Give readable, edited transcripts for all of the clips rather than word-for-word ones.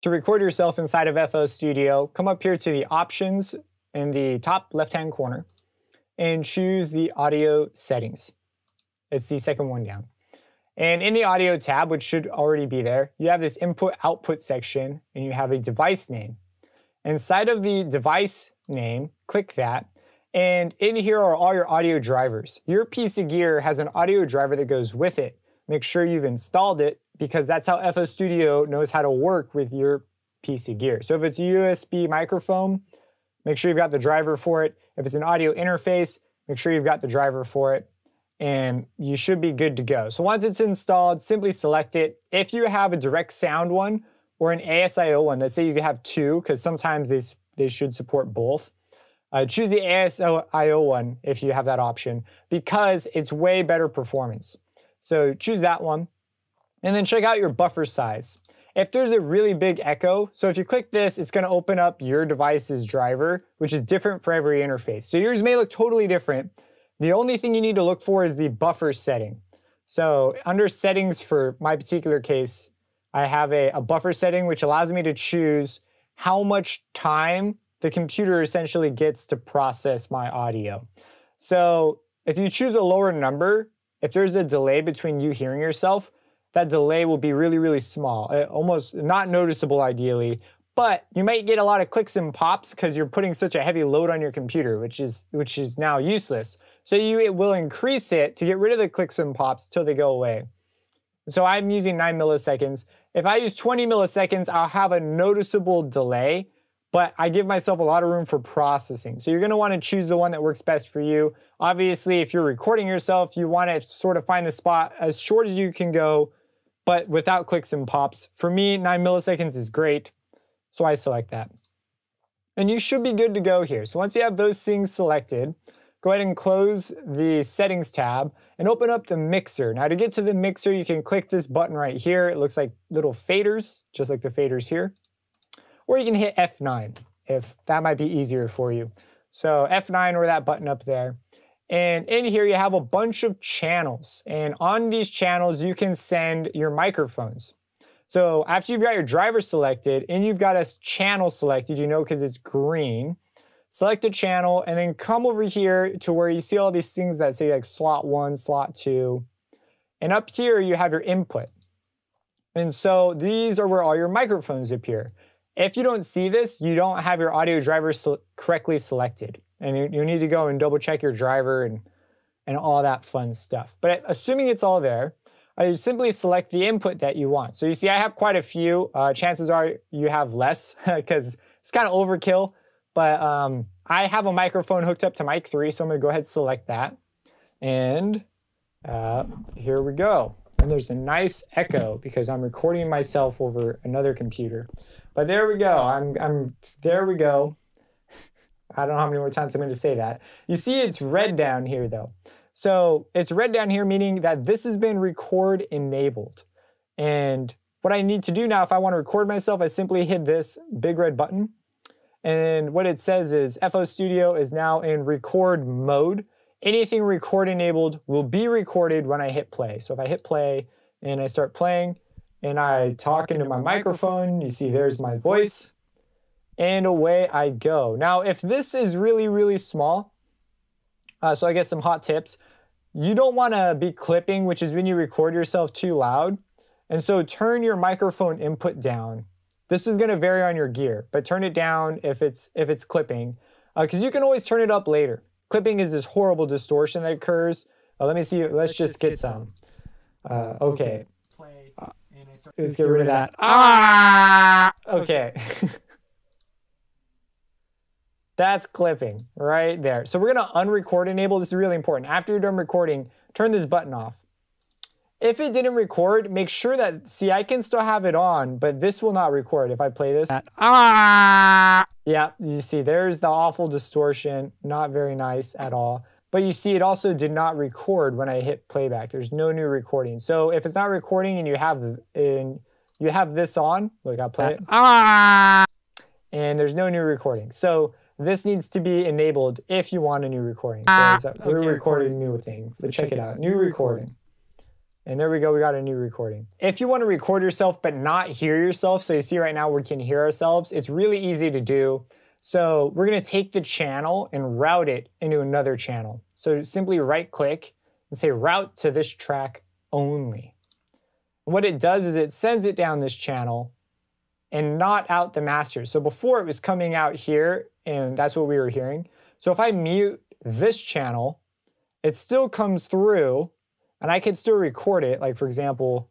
to record yourself inside of FL Studio, come up here to the options in the top left-hand corner and choose the audio settings. It's the second one down. And in the audio tab, which should already be there, you have this input-output section and you have a device name. Inside of the device name, click that. And in here are all your audio drivers. Your piece of gear has an audio driver that goes with it. Make sure you've installed it because that's how FL Studio knows how to work with your piece of gear. So if it's a USB microphone, make sure you've got the driver for it. If it's an audio interface, make sure you've got the driver for it. And you should be good to go. So once it's installed, simply select it. If you have a direct sound one or an ASIO one, let's say you have two, because sometimes they should support both. Choose the ASIO one if you have that option, because it's way better performance. So choose that one, and then check out your buffer size. If there's a really big echo, so if you click this, it's gonna open up your device's driver, which is different for every interface. So yours may look totally different. The only thing you need to look for is the buffer setting. So under settings for my particular case, I have a buffer setting which allows me to choose how much time the computer essentially gets to process my audio. So if you choose a lower number, if there's a delay between you hearing yourself, that delay will be really, really small, almost not noticeable ideally, but you might get a lot of clicks and pops because you're putting such a heavy load on your computer, which is now useless. So it will increase it to get rid of the clicks and pops till they go away. So I'm using 9 milliseconds. If I use 20 milliseconds, I'll have a noticeable delay, but I give myself a lot of room for processing. So you're gonna wanna choose the one that works best for you. Obviously, if you're recording yourself, you wanna sort of find the spot as short as you can go, but without clicks and pops. For me, 9 milliseconds is great. So I select that. And you should be good to go here. So once you have those things selected, go ahead and close the settings tab and open up the mixer. Now to get to the mixer, you can click this button right here. It looks like little faders, just like the faders here. Or you can hit F9 if that might be easier for you. So F9 or that button up there. And in here you have a bunch of channels. And on these channels, you can send your microphones. So after you've got your driver selected and you've got a channel selected, you know, because it's green, select a channel and then come over here to where you see all these things that say like slot 1, slot 2. And up here you have your input. And so these are where all your microphones appear. If you don't see this, you don't have your audio driver correctly selected. And you need to go and double check your driver and all that fun stuff. But assuming it's all there, you simply select the input that you want. So you see I have quite a few. Chances are you have less because it's kind of overkill. But I have a microphone hooked up to mic 3, so I'm gonna go ahead and select that. And here we go. And there's a nice echo because I'm recording myself over another computer. But there we go, there we go. I don't know how many more times I'm going to say that. You see it's red down here though. So it's red down here meaning that this has been record enabled. And what I need to do now if I want to record myself, I simply hit this big red button. And what it says is FL Studio is now in record mode. Anything record enabled will be recorded when I hit play. So if I hit play and I start playing and I talk into my microphone, you see there's my voice. And away I go. Now, if this is really, really small, so I guess some hot tips, you don't want to be clipping, which is when you record yourself too loud. And so turn your microphone input down. This is going to vary on your gear, but turn it down if it's clipping, because you can always turn it up later. Clipping is this horrible distortion that occurs. Let me see. Let's just get some. Okay. Let's get rid of that. Okay. That's clipping right there. So we're gonna unrecord enable. This is really important. After you're done recording, turn this button off. If it didn't record, make sure that, see, I can still have it on, but this will not record if I play this. Yeah, you see, there's the awful distortion. Not very nice at all. But you see, it also did not record when I hit playback. There's no new recording. So if it's not recording and you have this on, look, I'll play it. And there's no new recording. So this needs to be enabled if you want a new recording. So we're recording a new thing. But check it out, new recording. And there we go, we got a new recording. If you want to record yourself but not hear yourself, so you see right now we can hear ourselves, it's really easy to do. So we're gonna take the channel and route it into another channel. So simply right click and say route to this track only. What it does is it sends it down this channel and not out the master. So before it was coming out here and that's what we were hearing. So if I mute this channel, it still comes through and I can still record it. Like for example,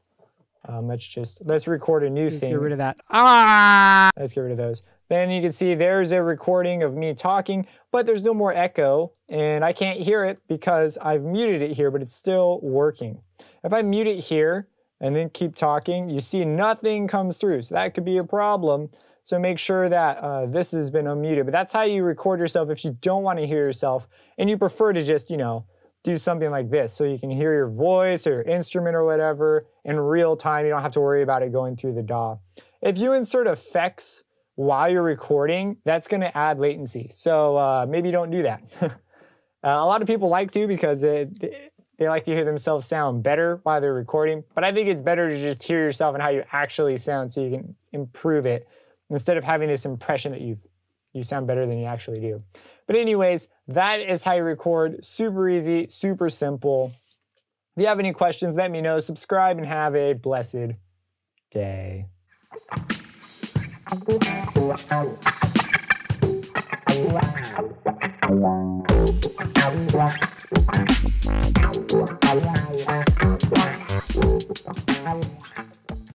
let's record a new thing. Let's get rid of that. Ah! Let's get rid of those. Then you can see there's a recording of me talking, but there's no more echo and I can't hear it because I've muted it here, but it's still working. If I mute it here and then keep talking, you see nothing comes through. So that could be a problem. So make sure that this has been unmuted. But that's how you record yourself if you don't want to hear yourself and you prefer to just, do something like this so you can hear your voice or your instrument or whatever in real time. You don't have to worry about it going through the DAW. If you insert effects while you're recording, that's going to add latency. So maybe don't do that. A lot of people like to because they like to hear themselves sound better while they're recording. But I think it's better to just hear yourself and how you actually sound so you can improve it instead of having this impression that you sound better than you actually do. But anyways, that is how you record. Super easy, super simple. If you have any questions, let me know. Subscribe and have a blessed day.